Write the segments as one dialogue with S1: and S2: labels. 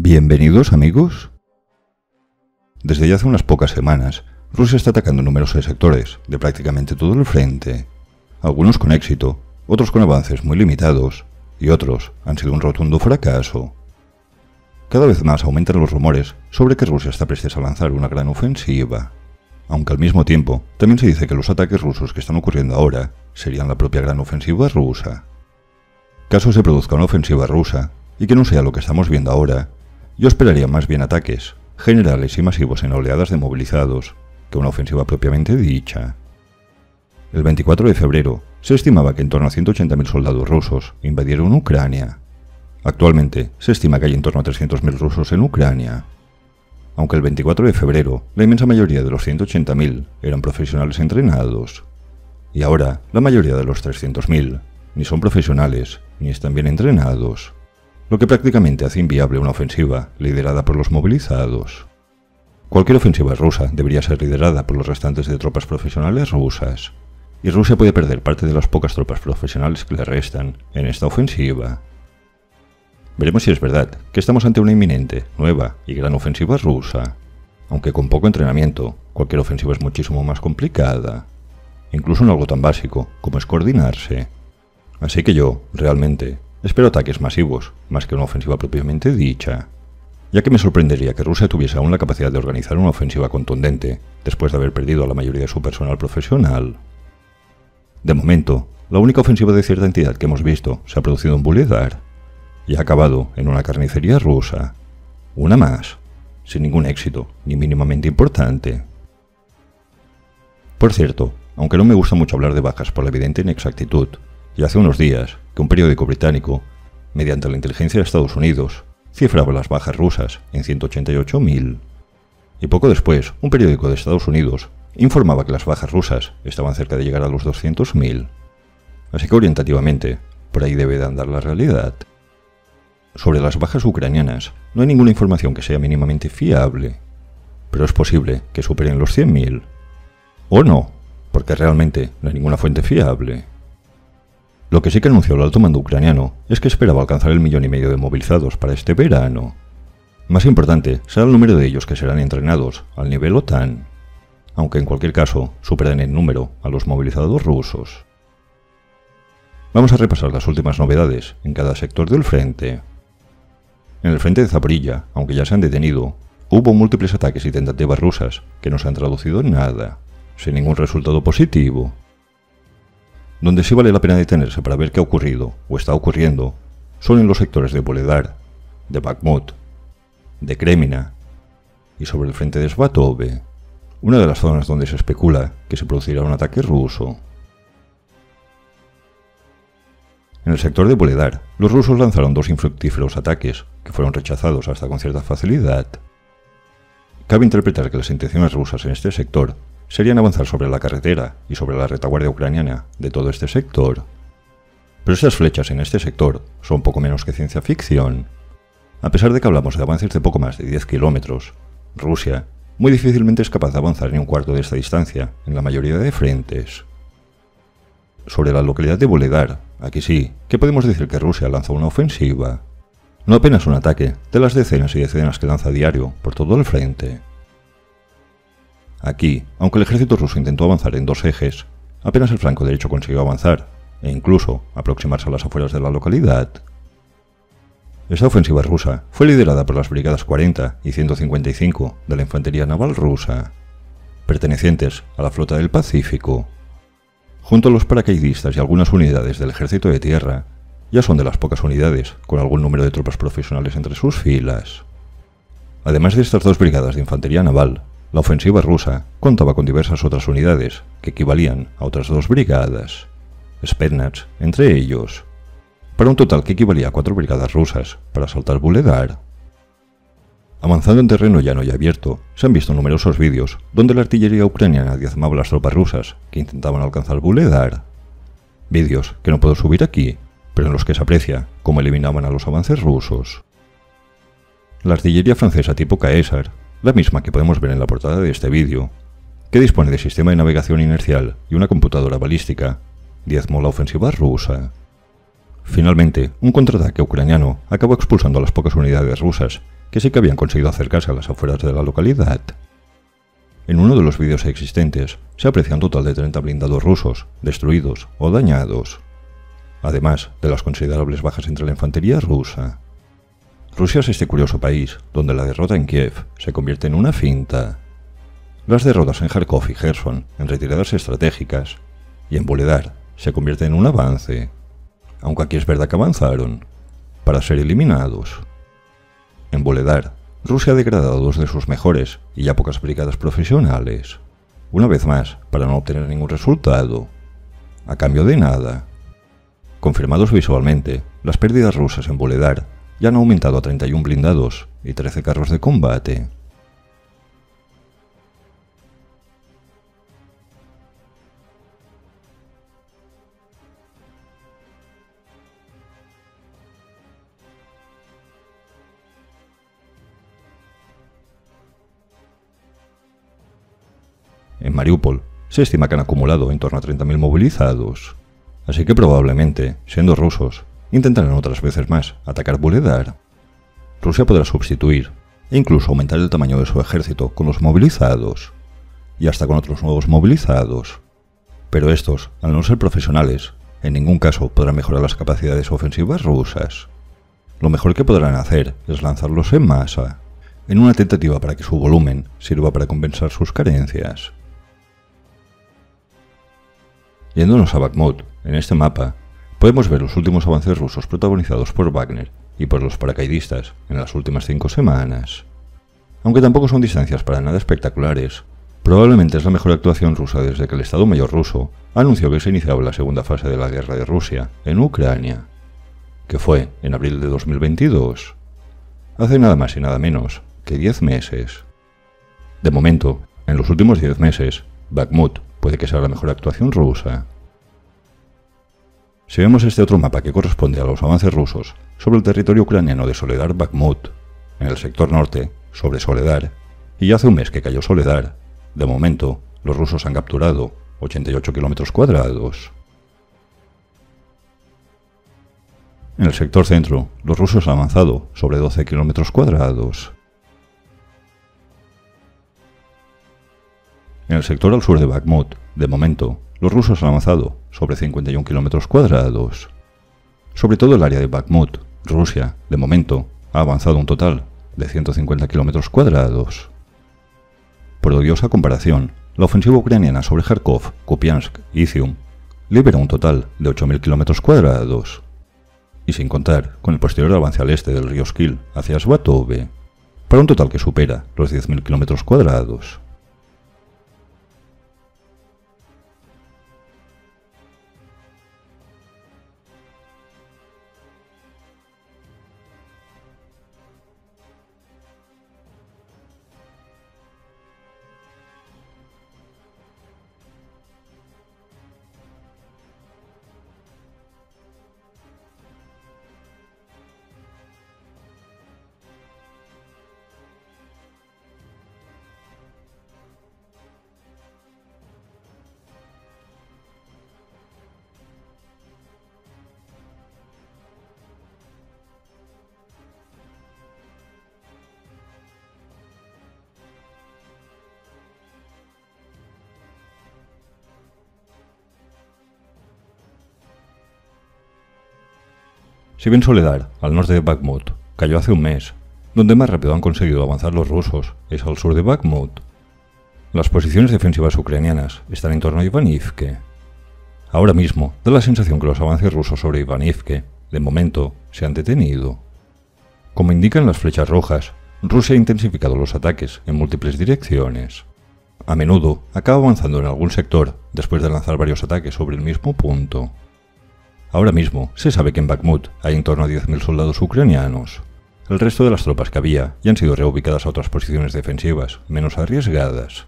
S1: Bienvenidos, amigos. Desde ya hace unas pocas semanas, Rusia está atacando numerosos sectores de prácticamente todo el frente, algunos con éxito, otros con avances muy limitados, y otros han sido un rotundo fracaso. Cada vez más aumentan los rumores sobre que Rusia está prestes a lanzar una gran ofensiva, aunque al mismo tiempo también se dice que los ataques rusos que están ocurriendo ahora serían la propia gran ofensiva rusa. Caso se produzca una ofensiva rusa, y que no sea lo que estamos viendo ahora, yo esperaría más bien ataques generales y masivos en oleadas de movilizados que una ofensiva propiamente dicha. El 24 de febrero se estimaba que en torno a 180.000 soldados rusos invadieron Ucrania. Actualmente se estima que hay en torno a 300.000 rusos en Ucrania. Aunque el 24 de febrero la inmensa mayoría de los 180.000 eran profesionales entrenados. Y ahora la mayoría de los 300.000 ni son profesionales ni están bien entrenados, lo que prácticamente hace inviable una ofensiva liderada por los movilizados. Cualquier ofensiva rusa debería ser liderada por los restantes de tropas profesionales rusas, y Rusia puede perder parte de las pocas tropas profesionales que le restan en esta ofensiva. Veremos si es verdad que estamos ante una inminente, nueva y gran ofensiva rusa, aunque con poco entrenamiento, cualquier ofensiva es muchísimo más complicada, incluso en algo tan básico como es coordinarse. Así que yo, realmente, espero ataques masivos, más que una ofensiva propiamente dicha, ya que me sorprendería que Rusia tuviese aún la capacidad de organizar una ofensiva contundente, después de haber perdido a la mayoría de su personal profesional. De momento, la única ofensiva de cierta entidad que hemos visto se ha producido en Vuhledar, y ha acabado en una carnicería rusa. Una más, sin ningún éxito, ni mínimamente importante. Por cierto, aunque no me gusta mucho hablar de bajas por la evidente inexactitud, y hace unos días que un periódico británico, mediante la inteligencia de Estados Unidos, cifraba las bajas rusas en 188.000. Y poco después, un periódico de Estados Unidos informaba que las bajas rusas estaban cerca de llegar a los 200.000. Así que orientativamente, por ahí debe de andar la realidad. Sobre las bajas ucranianas, no hay ninguna información que sea mínimamente fiable, pero es posible que superen los 100.000. O no, porque realmente no hay ninguna fuente fiable. Lo que sí que anunció el alto mando ucraniano es que esperaba alcanzar el 1,5 millones de movilizados para este verano. Más importante será el número de ellos que serán entrenados al nivel OTAN, aunque en cualquier caso superan en número a los movilizados rusos. Vamos a repasar las últimas novedades en cada sector del frente. En el frente de Zaporilla, aunque ya se han detenido, hubo múltiples ataques y tentativas rusas que no se han traducido en nada, sin ningún resultado positivo. Donde sí vale la pena detenerse para ver qué ha ocurrido o está ocurriendo son en los sectores de Vuhledar, de Bakhmut, de Kremina y sobre el frente de Svatove, una de las zonas donde se especula que se producirá un ataque ruso. En el sector de Vuhledar, los rusos lanzaron 2 infructíferos ataques que fueron rechazados hasta con cierta facilidad. Cabe interpretar que las intenciones rusas en este sector serían avanzar sobre la carretera y sobre la retaguardia ucraniana de todo este sector. Pero estas flechas en este sector son poco menos que ciencia ficción. A pesar de que hablamos de avances de poco más de 10 kilómetros, Rusia muy difícilmente es capaz de avanzar ni un cuarto de esta distancia en la mayoría de frentes. Sobre la localidad de Vuhledar, aquí sí, que podemos decir que Rusia lanza una ofensiva. No apenas un ataque de las decenas y decenas que lanza a diario por todo el frente. Aquí, aunque el ejército ruso intentó avanzar en 2 ejes, apenas el flanco derecho consiguió avanzar, e incluso aproximarse a las afueras de la localidad. Esta ofensiva rusa fue liderada por las brigadas 40 y 155 de la Infantería Naval rusa, pertenecientes a la Flota del Pacífico. Junto a los paracaidistas y algunas unidades del ejército de tierra, ya son de las pocas unidades con algún número de tropas profesionales entre sus filas. Además de estas 2 brigadas de infantería naval, la ofensiva rusa contaba con diversas otras unidades que equivalían a otras 2 brigadas, Spetsnaz entre ellos, para un total que equivalía a 4 brigadas rusas para asaltar Vuhledar. Avanzando en terreno llano y abierto, se han visto numerosos vídeos donde la artillería ucraniana diezmaba a las tropas rusas que intentaban alcanzar Vuhledar. Vídeos que no puedo subir aquí, pero en los que se aprecia cómo eliminaban a los avances rusos. La artillería francesa tipo Caesar, la misma que podemos ver en la portada de este vídeo, que dispone de sistema de navegación inercial y una computadora balística, diezmó la ofensiva rusa. Finalmente, un contraataque ucraniano acabó expulsando a las pocas unidades rusas que sí que habían conseguido acercarse a las afueras de la localidad. En uno de los vídeos existentes se aprecia un total de 30 blindados rusos, destruidos o dañados, además de las considerables bajas entre la infantería rusa. Rusia es este curioso país donde la derrota en Kiev se convierte en una finta. Las derrotas en Kharkov y Gerson en retiradas estratégicas y en Vuhledar se convierten en un avance, aunque aquí es verdad que avanzaron, para ser eliminados. En Vuhledar, Rusia ha degradado a dos de sus mejores y ya pocas brigadas profesionales, una vez más para no obtener ningún resultado, a cambio de nada. Confirmados visualmente, las pérdidas rusas en Vuhledar ya han aumentado a 31 blindados y 13 carros de combate. En Mariupol se estima que han acumulado en torno a 30.000 movilizados, así que probablemente, siendo rusos, intentarán otras veces más atacar Vuhledar. Rusia podrá sustituir e incluso aumentar el tamaño de su ejército con los movilizados, y hasta con otros nuevos movilizados, pero estos, al no ser profesionales, en ningún caso podrán mejorar las capacidades ofensivas rusas. Lo mejor que podrán hacer es lanzarlos en masa, en una tentativa para que su volumen sirva para compensar sus carencias. Yéndonos a Bakhmut, en este mapa, podemos ver los últimos avances rusos protagonizados por Wagner y por los paracaidistas en las últimas 5 semanas. Aunque tampoco son distancias para nada espectaculares, probablemente es la mejor actuación rusa desde que el Estado Mayor ruso anunció que se iniciaba la segunda fase de la guerra de Rusia en Ucrania, que fue en abril de 2022, hace nada más y nada menos que 10 meses. De momento, en los últimos 10 meses, Bakhmut puede que sea la mejor actuación rusa. Si vemos este otro mapa que corresponde a los avances rusos sobre el territorio ucraniano de Soledar-Bakhmut, en el sector norte, sobre Soledar, y ya hace un mes que cayó Soledar, de momento los rusos han capturado 88 kilómetros cuadrados. En el sector centro, los rusos han avanzado sobre 12 kilómetros cuadrados. En el sector al sur de Bakhmut, de momento, los rusos han avanzado sobre 51 kilómetros cuadrados. Sobre todo el área de Bakhmut, Rusia, de momento, ha avanzado un total de 150 kilómetros cuadrados. Por odiosa comparación, la ofensiva ucraniana sobre Kharkov, Kupiansk y Izium libera un total de 8.000 kilómetros cuadrados, y sin contar con el posterior avance al este del río Skil hacia Svatove, para un total que supera los 10.000 kilómetros cuadrados. Si bien Soledar, al norte de Bakhmut, cayó hace un mes, donde más rápido han conseguido avanzar los rusos es al sur de Bakhmut. Las posiciones defensivas ucranianas están en torno a Ivanivke. Ahora mismo da la sensación que los avances rusos sobre Ivanivke, de momento, se han detenido. Como indican las flechas rojas, Rusia ha intensificado los ataques en múltiples direcciones. A menudo acaba avanzando en algún sector después de lanzar varios ataques sobre el mismo punto. Ahora mismo se sabe que en Bakhmut hay en torno a 10.000 soldados ucranianos. El resto de las tropas que había ya han sido reubicadas a otras posiciones defensivas, menos arriesgadas.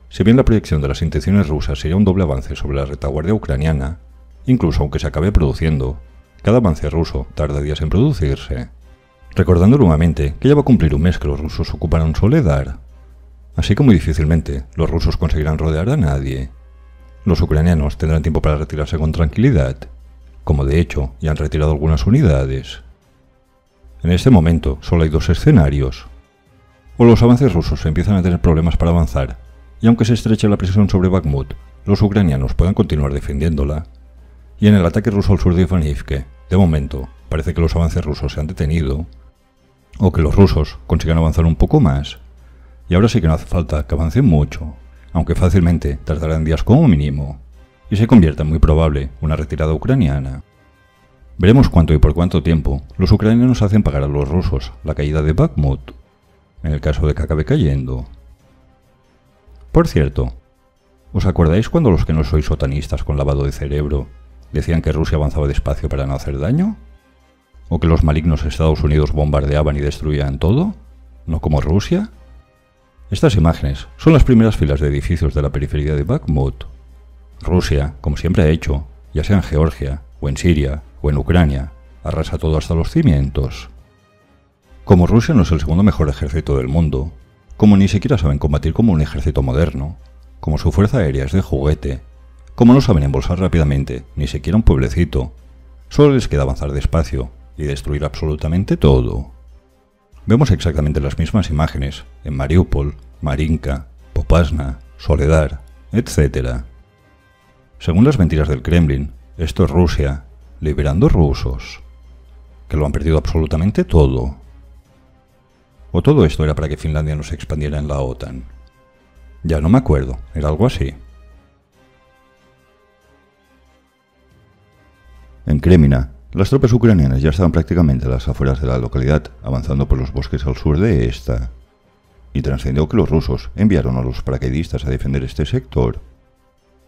S1: Si bien la proyección de las intenciones rusas sería un doble avance sobre la retaguardia ucraniana, incluso aunque se acabe produciendo, cada avance ruso tarda días en producirse. Recordando nuevamente que ya va a cumplir un mes que los rusos ocuparon Soledar, así que muy difícilmente los rusos conseguirán rodear a nadie. Los ucranianos tendrán tiempo para retirarse con tranquilidad, como de hecho ya han retirado algunas unidades. En este momento solo hay dos escenarios. O los avances rusos empiezan a tener problemas para avanzar, y aunque se estreche la presión sobre Bakhmut, los ucranianos puedan continuar defendiéndola, y en el ataque ruso al sur de Ivanivke, de momento, parece que los avances rusos se han detenido, o que los rusos consigan avanzar un poco más, y ahora sí que no hace falta que avancen mucho, aunque fácilmente tardarán días como mínimo, y se convierta en muy probable una retirada ucraniana. Veremos cuánto y por cuánto tiempo los ucranianos hacen pagar a los rusos la caída de Bakhmut, en el caso de que acabe cayendo. Por cierto, ¿os acordáis cuando los que no sois sotanistas con lavado de cerebro decían que Rusia avanzaba despacio para no hacer daño? ¿O que los malignos Estados Unidos bombardeaban y destruían todo? ¿No como Rusia? Estas imágenes son las primeras filas de edificios de la periferia de Bakhmut. Rusia, como siempre ha hecho, ya sea en Georgia, o en Siria, o en Ucrania, arrasa todo hasta los cimientos. Como Rusia no es el segundo mejor ejército del mundo, como ni siquiera saben combatir como un ejército moderno, como su fuerza aérea es de juguete, como no saben embolsar rápidamente ni siquiera un pueblecito, solo les queda avanzar despacio y destruir absolutamente todo. Vemos exactamente las mismas imágenes en Mariupol, Marinka, Popasna, Soledar, etc. Según las mentiras del Kremlin, esto es Rusia liberando rusos, que lo han perdido absolutamente todo. ¿O todo esto era para que Finlandia no se expandiera en la OTAN? Ya no me acuerdo, era algo así. En Kremina, las tropas ucranianas ya estaban prácticamente a las afueras de la localidad, avanzando por los bosques al sur de esta, y trascendió que los rusos enviaron a los paracaidistas a defender este sector.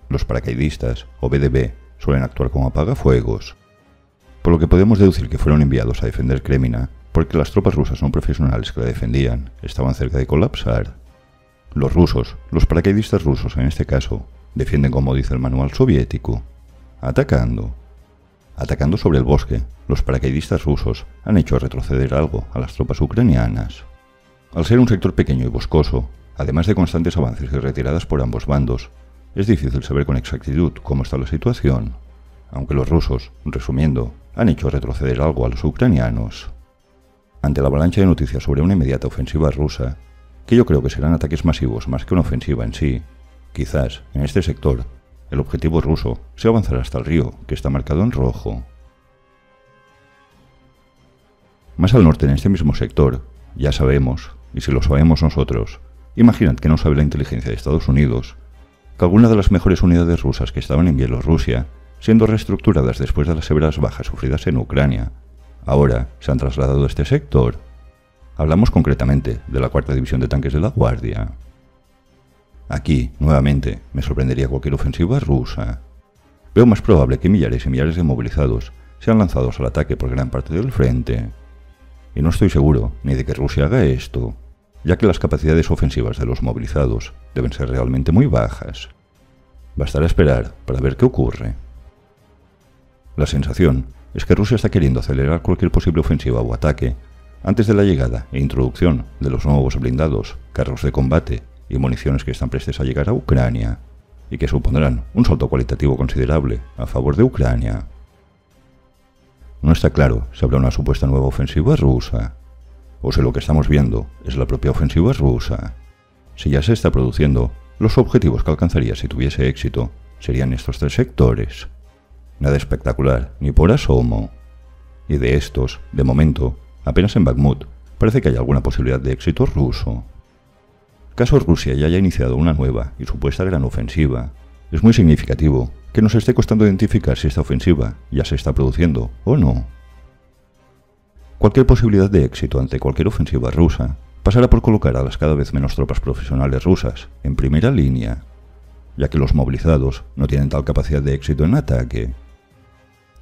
S1: Los paracaidistas, o VDB, suelen actuar como apagafuegos, por lo que podemos deducir que fueron enviados a defender Kremina, porque las tropas rusas no profesionales que la defendían estaban cerca de colapsar. Los rusos, los paracaidistas rusos en este caso, defienden como dice el manual soviético, atacando. Atacando sobre el bosque, los paracaidistas rusos han hecho retroceder algo a las tropas ucranianas. Al ser un sector pequeño y boscoso, además de constantes avances y retiradas por ambos bandos, es difícil saber con exactitud cómo está la situación, aunque los rusos, resumiendo, han hecho retroceder algo a los ucranianos. Ante la avalancha de noticias sobre una inmediata ofensiva rusa, que yo creo que serán ataques masivos más que una ofensiva en sí, quizás, en este sector, el objetivo ruso sea avanzar hasta el río, que está marcado en rojo. Más al norte en este mismo sector, ya sabemos, y si lo sabemos nosotros, imaginad que no sabe la inteligencia de Estados Unidos, que algunas de las mejores unidades rusas que estaban en Bielorrusia, siendo reestructuradas después de las severas bajas sufridas en Ucrania, ahora se han trasladado a este sector. Hablamos concretamente de la 4ª División de Tanques de la Guardia. Aquí, nuevamente, me sorprendería cualquier ofensiva rusa. Veo más probable que millares y millares de movilizados sean lanzados al ataque por gran parte del frente. Y no estoy seguro ni de que Rusia haga esto, ya que las capacidades ofensivas de los movilizados deben ser realmente muy bajas. Bastará esperar para ver qué ocurre. La sensación es que Rusia está queriendo acelerar cualquier posible ofensiva o ataque antes de la llegada e introducción de los nuevos blindados, carros de combate y municiones que están prestes a llegar a Ucrania, y que supondrán un salto cualitativo considerable a favor de Ucrania. No está claro si habrá una supuesta nueva ofensiva rusa, o si lo que estamos viendo es la propia ofensiva rusa. Si ya se está produciendo, los objetivos que alcanzaría si tuviese éxito serían estos 3 sectores. Nada espectacular, ni por asomo. Y de estos, de momento, apenas en Bakhmut, parece que hay alguna posibilidad de éxito ruso. Caso Rusia ya haya iniciado una nueva y supuesta gran ofensiva, es muy significativo que nos esté costando identificar si esta ofensiva ya se está produciendo o no. Cualquier posibilidad de éxito ante cualquier ofensiva rusa pasará por colocar a las cada vez menos tropas profesionales rusas en primera línea, ya que los movilizados no tienen tal capacidad de éxito en ataque.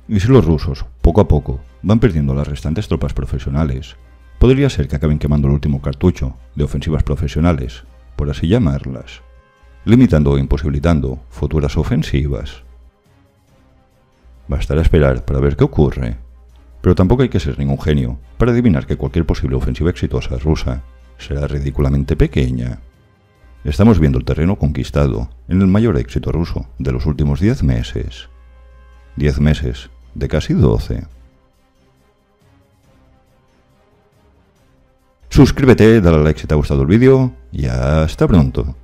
S1: Y si los rusos, poco a poco, van perdiendo las restantes tropas profesionales, podría ser que acaben quemando el último cartucho de ofensivas profesionales, por así llamarlas, limitando o imposibilitando futuras ofensivas. Bastará esperar para ver qué ocurre, pero tampoco hay que ser ningún genio para adivinar que cualquier posible ofensiva exitosa rusa será ridículamente pequeña. Estamos viendo el terreno conquistado en el mayor éxito ruso de los últimos 10 meses. 10 meses de casi 12. Suscríbete, dale a like si te ha gustado el vídeo y hasta pronto.